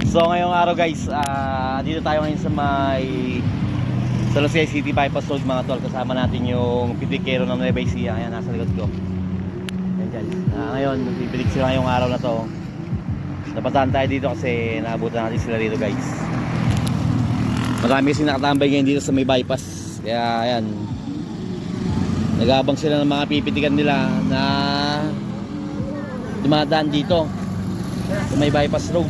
So ngayong araw guys, dito tayo ngayon sa may San Jose City Bypass Road mga tol. Kasama natin yung pitikero ng Nueva Ecija. Ayan, nasa likod ko. Ayan guys, ngayon pipitik sila ngayong araw na to. Napataan tayo dito kasi naabutan natin sila dito guys. Marami kasi nakatambay ngayon dito sa may bypass. Kaya ayan, nag-aabang sila ng mga pipitikan nila na dumadaan dito sa may bypass road.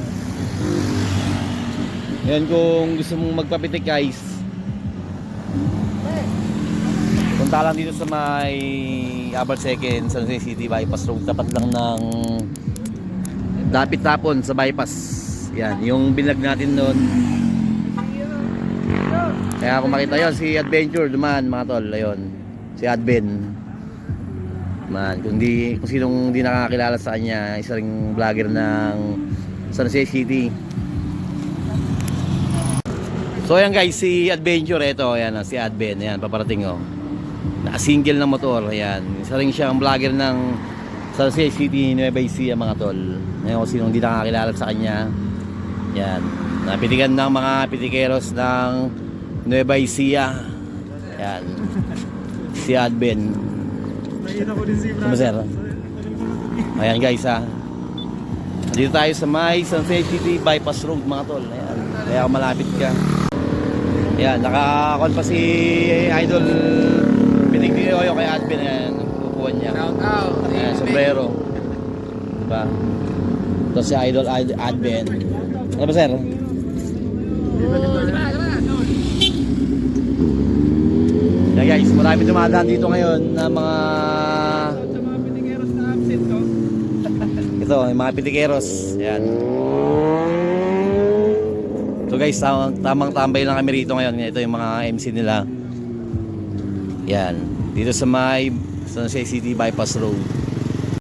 Ngayon kung gusto mong magpapitik guys, punta lang dito sa may Abal Second, San Jose City Bypass Road. Tapat lang ng Dapit Tapon sa bypass. Yan, yung binlag natin doon. Kaya kung makita yon si Adventure duman mga tol, ayun. Si Adven. Man, kung sinong hindi nakakilala sa kanya, isa ring vlogger ng San Jose City. So ayan guys, si Adventure, ito, ayan, si Adven, ayan, paparating oh. Naka-single na motor, ayan. Isa rin siyang vlogger ng San Jose City, Nueva Ecija mga tol. Ngayon kung sinong hindi nakakilala sa kanya, ayan, napitikan ng mga pitikeros ng Nueva Ecija. Ayan, si Adven. Ano sir? Ayan guys ha. Dito tayo sa may San Jose City Bypass Road mga tol. Ayan, kaya malapit ka. Ayan, nakakon pa si Idol Piniktiroyo kay Adven. Ayan, upuan niya. Ayan, sombrero. Diba? Ito si Idol Adven. Ano ba sir? Ayan guys, marami dumadaan dito ngayon na mga ito, yung mga pitikeros. Ayan. So guys, tamang tambay lang kami rito ngayon. Ito yung mga MC nila. Yan, dito sa may San Jose City Bypass Road.